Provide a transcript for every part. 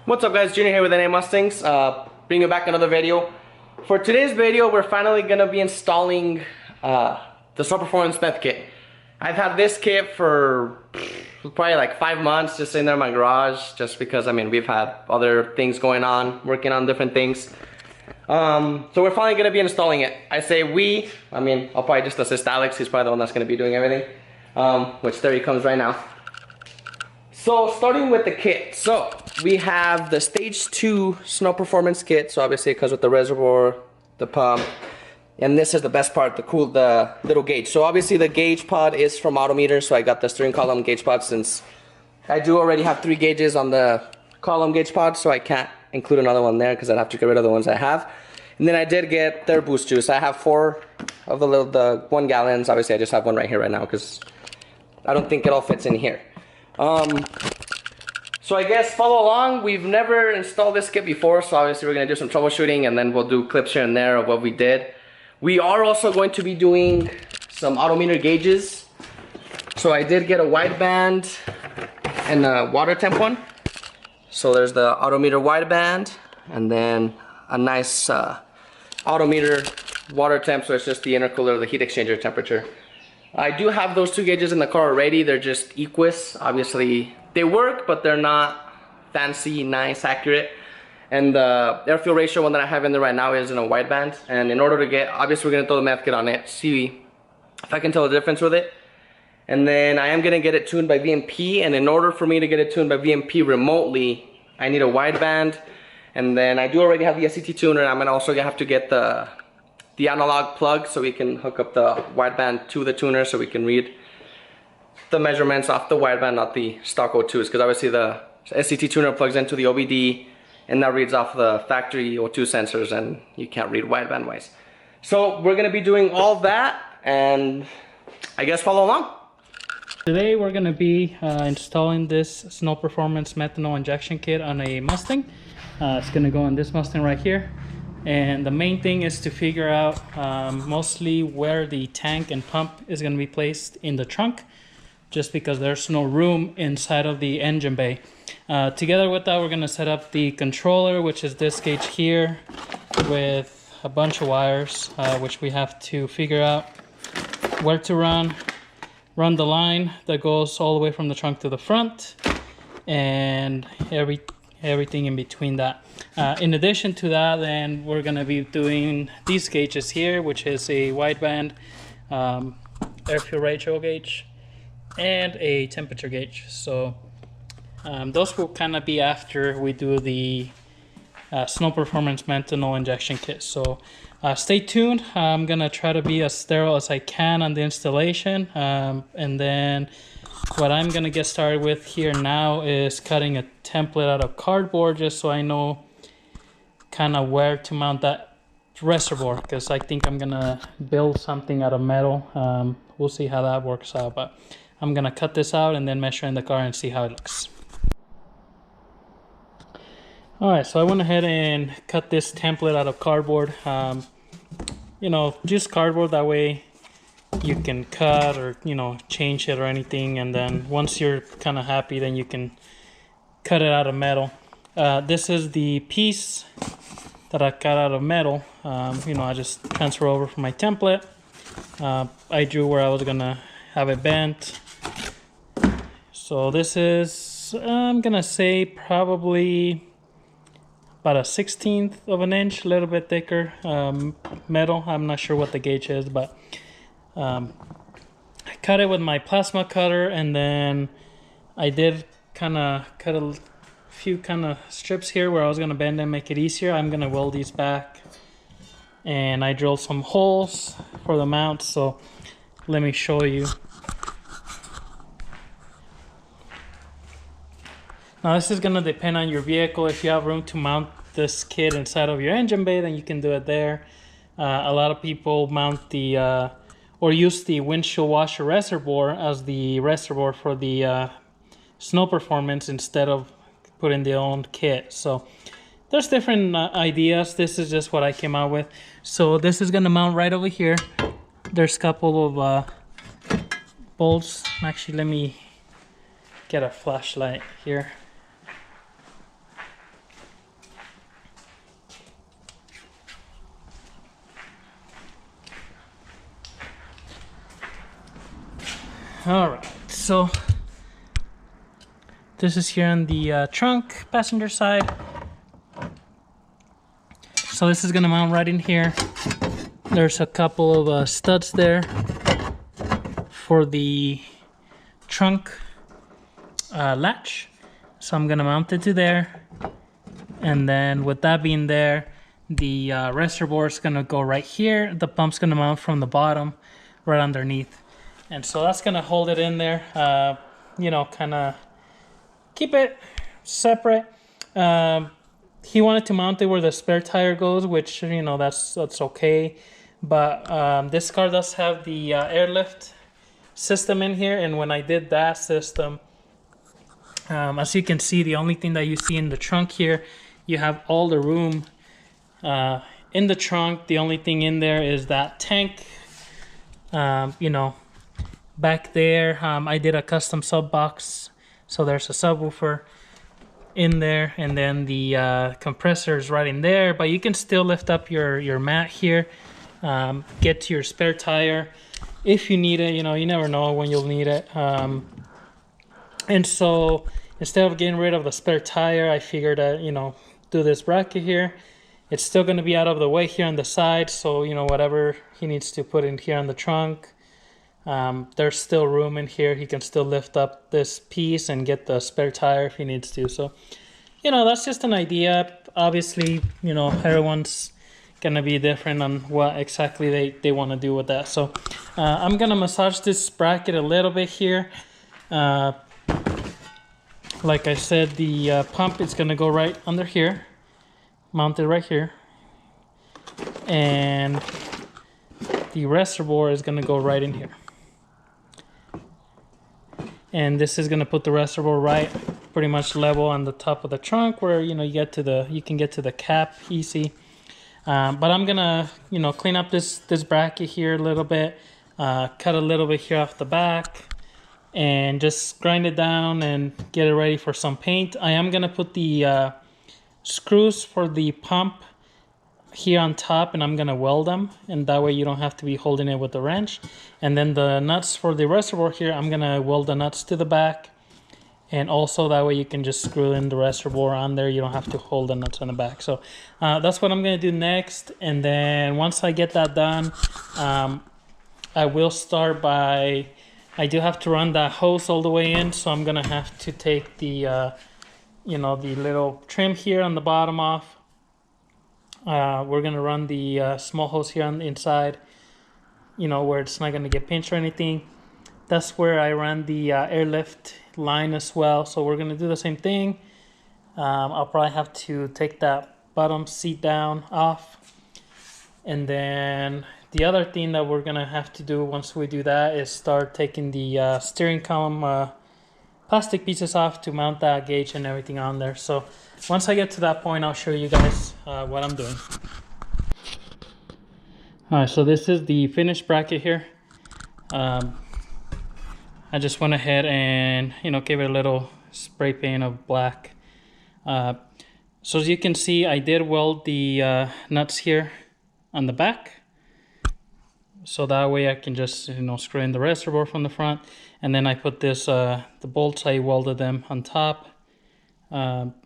What's up guys, Junior here with NA Mustangs, bringing you back another video. For today's video, we're finally going to be installing the Snow Performance Meth Kit. I've had this kit for probably like 5 months, just sitting there in my garage, just because, I mean, we've had other things going on, working on different things. So we're finally going to be installing it. I say we, I mean, I'll probably just assist Alex, he's probably the one that's going to be doing everything, which there he comes right now. So starting with the kit, so we have the stage 2 Snow Performance Kit. So obviously it comes with the reservoir, the pump, and this is the best part, the little gauge. So obviously the gauge pod is from Autometer, so I got the steering column gauge pod since I do already have 3 gauges on the column gauge pod, so I can't include another one there because I'd have to get rid of the ones I have. And then I did get their boost juice. I have 4 of the 1 gallons. Obviously I just have one right here right now because I don't think it all fits in here. So I guess follow along. We've never installed this kit before, so obviously we're going to do some troubleshooting and then we'll do clips here and there of what we did. We are also going to be doing some Autometer gauges. So I did get a wideband and a water temp one. So there's the Autometer wideband and then a nice Autometer water temp, so it's just the intercooler, the heat exchanger temperature. I do have those 2 gauges in the car already. They're just Equus. Obviously they work, but they're not fancy, nice, accurate. And the air fuel ratio one that I have in there right now is in a wideband. And in order to get, obviously we're gonna throw the meth kit on it, see if I can tell the difference with it. And then I am gonna get it tuned by VMP. And in order for me to get it tuned by VMP remotely, I need a wideband. And then I do already have the SCT tuner. And I'm gonna also have to get the analog plug so we can hook up the wideband to the tuner so we can read the measurements off the wideband, not the stock O2s, because obviously the SCT tuner plugs into the OBD and that reads off the factory O2 sensors and you can't read wideband wise. So we're going to be doing all that and I guess follow along. Today we're going to be installing this Snow Performance methanol injection kit on a Mustang. It's going to go on this Mustang right here. And the main thing is to figure out mostly where the tank and pump is going to be placed in the trunk, just because there's no room inside of the engine bay. Together with that, we're going to set up the controller, which is this gauge here, with a bunch of wires, which we have to figure out where to run the line that goes all the way from the trunk to the front, and everything in between that. In addition to that, then we're going to be doing these gauges here, which is a wideband air fuel ratio gauge and a temperature gauge. So those will kind of be after we do the Snow Performance methanol injection kit. So stay tuned. I'm going to try to be as sterile as I can on the installation, and then what I'm going to get started with here now is cutting a template out of cardboard, just so I know kind of where to mount that reservoir, because I think I'm going to build something out of metal. We'll see how that works out, but I'm going to cut this out and then measure in the car and see how it looks. Alright, so I went ahead and cut this template out of cardboard. You know, just cardboard, that way you can cut or, you know, change it or anything, and then once you're kind of happy, then you can cut it out of metal. This is the piece that I cut out of metal. You know, I just transfer over from my template. I drew where I was gonna have it bent. So this is, I'm gonna say probably about a 1/16 of an inch, a little bit thicker metal. I'm not sure what the gauge is, but I cut it with my plasma cutter, and then I did kind of cut a few kind of strips here where I was going to bend and make it easier. I'm going to weld these back, and I drilled some holes for the mount, so let me show you. Now this is going to depend on your vehicle. If you have room to mount this kit inside of your engine bay, then you can do it there. A lot of people mount the or use the windshield washer reservoir as the reservoir for the Snow Performance instead of putting their own kit. So there's different ideas. This is just what I came out with. So this is going to mount right over here. There's a couple of bolts. Actually, let me get a flashlight here. All right, so this is here on the trunk passenger side. So this is gonna mount right in here. There's a couple of studs there for the trunk latch. So I'm gonna mount it to there. And then with that being there, the reservoir is gonna go right here. The pump's gonna mount from the bottom, right underneath. And so that's gonna hold it in there, you know, kind of keep it separate. He wanted to mount it where the spare tire goes, which, you know, that's okay. But this car does have the airlift system in here, and when I did that system, as you can see, the only thing that you see in the trunk here, you have all the room in the trunk. The only thing in there is that tank. You know, back there, I did a custom sub box, so there's a subwoofer in there, and then the compressor is right in there. But you can still lift up your mat here, get to your spare tire if you need it. You know, you never know when you'll need it. And so instead of getting rid of the spare tire, I figured that, you know, do this bracket here. It's still going to be out of the way here on the side, so, you know, whatever he needs to put in here on the trunk, there's still room in here. He can still lift up this piece and get the spare tire if he needs to. So, you know, that's just an idea. Obviously, you know, everyone's gonna be different on what exactly they want to do with that. So I'm gonna massage this bracket a little bit here. Like I said, the pump is gonna go right under here, mounted right here, and the reservoir is gonna go right in here. And this is gonna put the reservoir right pretty much level on the top of the trunk, where, you know, you can get to the cap easy. But I'm gonna, you know, clean up this bracket here a little bit, cut a little bit here off the back, and just grind it down and get it ready for some paint. I am gonna put the screws for the pump here on top, and I'm gonna weld them, and that way you don't have to be holding it with the wrench. And then the nuts for the reservoir here, I'm gonna weld the nuts to the back, and also that way you can just screw in the reservoir on there. You don't have to hold the nuts on the back. So that's what I'm gonna do next. And then once I get that done, I will start by, I do have to run that hose all the way in, so I'm gonna have to take the you know, the little trim here on the bottom off. We're gonna run the small hose here on the inside, you know, where it's not gonna get pinched or anything. That's where I ran the airlift line as well. So we're gonna do the same thing. I'll probably have to take that bottom seat down off. And then the other thing that we're gonna have to do once we do that is start taking the steering column plastic pieces off to mount that gauge and everything on there. So once I get to that point, I'll show you guys what I'm doing. All right, so this is the finished bracket here. I just went ahead and, you know, gave it a little spray paint of black. So as you can see, I did weld the nuts here on the back, so that way I can just, you know, screw in the reservoir from the front. And then I put this, the bolts, I welded them on top.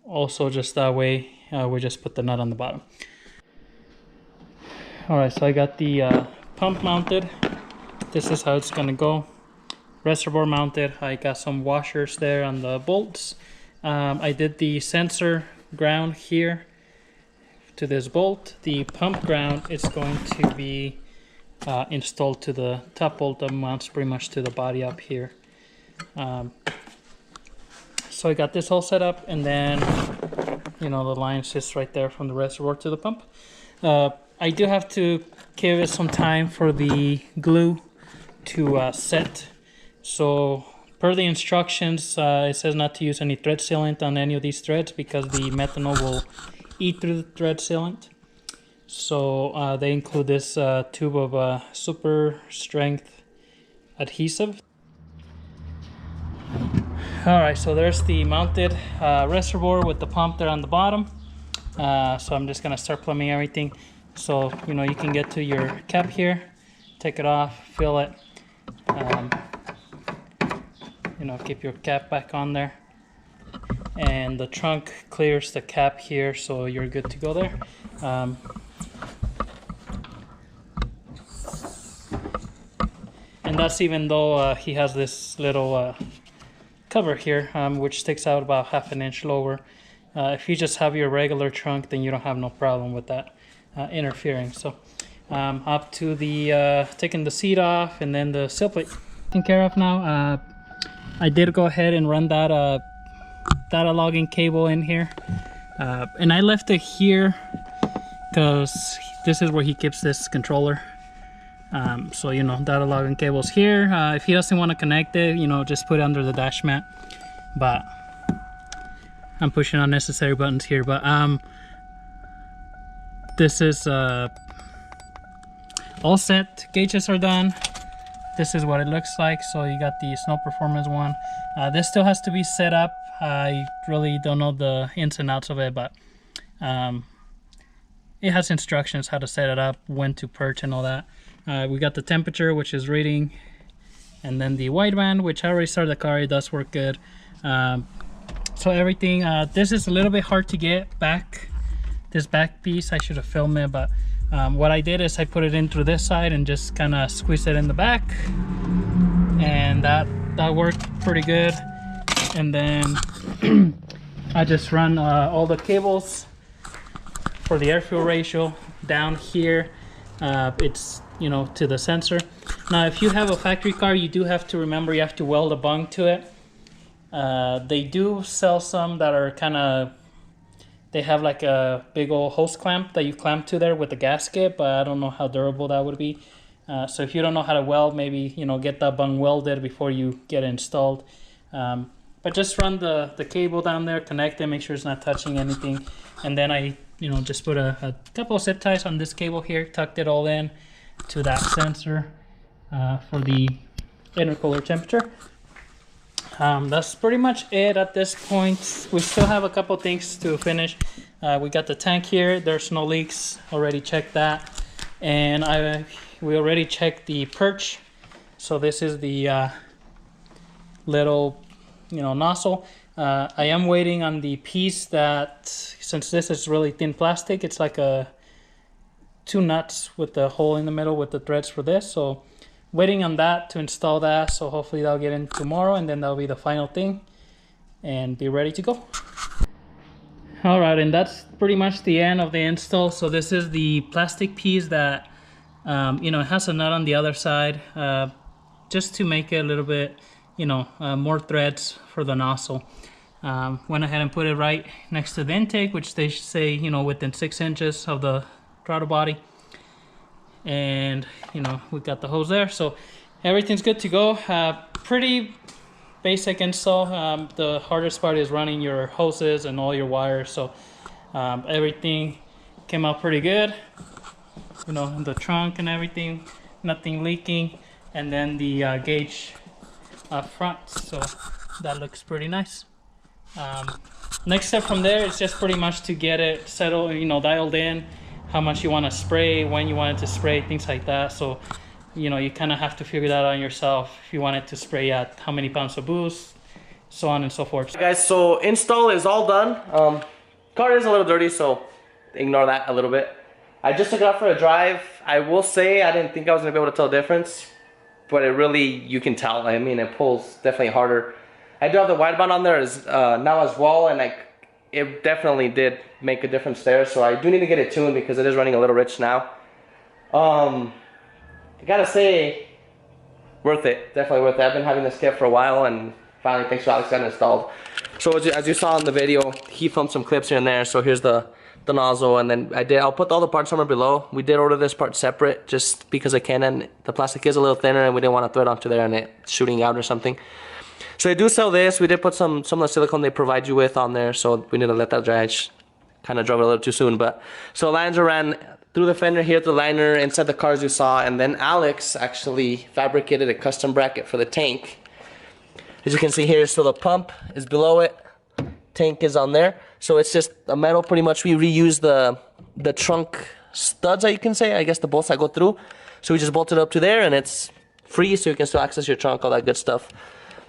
Also just that way, we just put the nut on the bottom. All right, so I got the pump mounted. This is how it's gonna go. Reservoir mounted. I got some washers there on the bolts. I did the sensor ground here to this bolt. The pump ground is going to be installed to the top bolt that mounts pretty much to the body up here. So I got this all set up, and then, you know, the line's just right there from the reservoir to the pump. I do have to give it some time for the glue to set. So per the instructions, it says not to use any thread sealant on any of these threads because the methanol will eat through the thread sealant. So they include this tube of super strength adhesive. All right, so there's the mounted reservoir with the pump there on the bottom. So I'm just gonna start plumbing everything. So, you know, you can get to your cap here, take it off, fill it. you know, keep your cap back on there. And the trunk clears the cap here, so you're good to go there. And that's even though he has this little cover here, which sticks out about 1/2 inch lower. If you just have your regular trunk, then you don't have no problem with that interfering. So up to the taking the seat off, and then the sill plate taken care of now. I did go ahead and run that data logging cable in here, and I left it here because this is where he keeps this controller. So, you know, data logging cable's here. If he doesn't want to connect it, you know, just put it under the dash mat. But I'm pushing unnecessary buttons here. But this is all set. Gauges are done. This is what it looks like. So you got the snow performance one. This still has to be set up. I really don't know the ins and outs of it, but it has instructions how to set it up, when to perch and all that. We got the temperature, which is reading, and then the wideband, which I already started the car. It does work good. So everything, this is a little bit hard to get back. This back piece, I should have filmed it, but what I did is I put it in through this side and just kind of squeeze it in the back, and that worked pretty good. And then I just run all the cables for the air fuel ratio down here. It's, you know, to the sensor. Now if you have a factory car, you do have to remember you have to weld a bung to it. They do sell some that are kind of, they have like a big old hose clamp that you clamp to there with the gasket, but I don't know how durable that would be. So if you don't know how to weld, maybe, you know, get that bung welded before you get it installed. But just run the cable down there, connect it, make sure it's not touching anything. And then I, you know, just put a couple of zip ties on this cable here, tucked it all in to that sensor for the intercooler temperature. That's pretty much it at this point. We still have a couple things to finish. We got the tank here. There's no leaks. Already checked that. And we already checked the perch. So this is the little, you know, nozzle. I am waiting on the piece that, since this is really thin plastic, it's like two nuts with the hole in the middle with the threads for this. So waiting on that to install that. So hopefully that'll get in tomorrow, and then that'll be the final thing and be ready to go. All right, and that's pretty much the end of the install. So this is the plastic piece that, you know, it has a nut on the other side, just to make it a little bit, you know, more threads for the nozzle. Went ahead and put it right next to the intake, which they say, you know, within 6 inches of the throttle body. And, you know, we got the hose there, so everything's good to go. Pretty basic install. The hardest part is running your hoses and all your wires. So everything came out pretty good, you know, in the trunk and everything, nothing leaking. And then the gauge up front, so that looks pretty nice. Next step from there is just pretty much to get it settled, you know, dialed in, how much you want to spray, when you want it to spray, things like that. So, you know, you kind of have to figure that out yourself. If you want it to spray at how many pounds of boost, so on and so forth. Guys, so install is all done. Car is a little dirty, so ignore that a little bit. I just took it out for a drive. I will say I didn't think I was gonna be able to tell the difference, but it really, you can tell. I mean, it pulls definitely harder. I do have the wideband on there now as well, and it definitely did make a difference there. So I do need to get it tuned because it is running a little rich now. I gotta say, worth it. Definitely worth it. I've been having this kit for a while, and finally, thanks to Alex, got it installed. So as you saw in the video, he filmed some clips here and there. So here's the nozzle, and then I'll put all the parts somewhere below. We did order this part separate just because I can, and the plastic is a little thinner, and we didn't want to thread onto there and it shooting out or something. So they do sell this. We did put some of the silicone they provide you with on there, so we need to let that dry. I just kind of drove it a little too soon, but so lines ran through the fender here, the liner inside the cars you saw, and then Alex actually fabricated a custom bracket for the tank. As you can see here, so the pump is below it, tank is on there. So it's just a metal, pretty much. We reuse the trunk studs, you can say, I guess the bolts that go through. So we just bolted it up to there, and it's free, so you can still access your trunk, all that good stuff.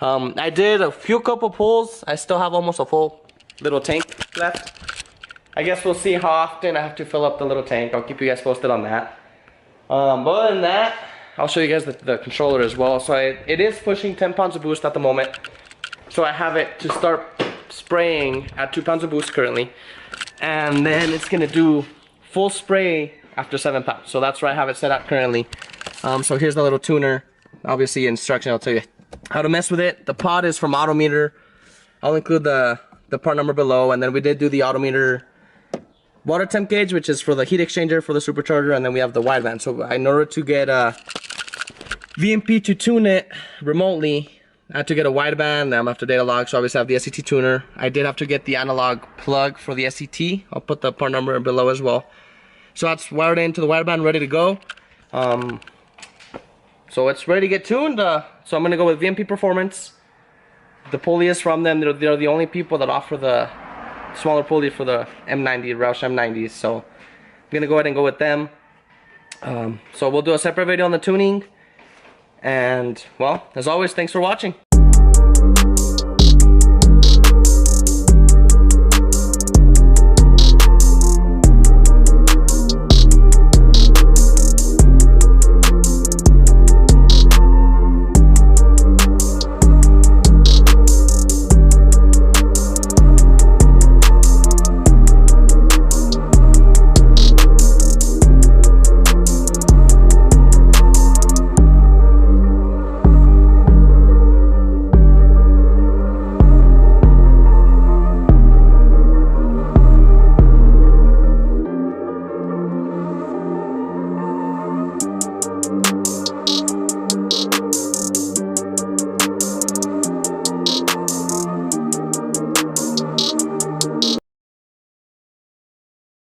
I did a few couple pulls. I still have almost a full little tank left. I guess we'll see how often I have to fill up the little tank. I'll keep you guys posted on that. But other than that, I'll show you guys the controller as well. So it is pushing 10 pounds of boost at the moment. So I have it to start spraying at 2 pounds of boost currently. And then it's gonna do full spray after 7 pounds. So that's where I have it set at currently. So here's the little tuner. Obviously instruction, I'll tell you how to mess with it. The pod is from Autometer. I'll include the part number below. And then we did do the Autometer water temp gauge, which is for the heat exchanger for the supercharger. And then we have the wideband. So in order to get VMP to tune it remotely, I had to get a wideband. I'm after data log, so obviously I have the SCT tuner. I did have to get the analog plug for the SCT. I'll put the part number below as well. So that's wired into the wideband, ready to go. So it's ready to get tuned. So I'm gonna go with VMP Performance. The pulley is from them. They're the only people that offer the smaller pulley for the M90, Roush M90s. So I'm gonna go ahead and go with them. So we'll do a separate video on the tuning. And well, as always, thanks for watching.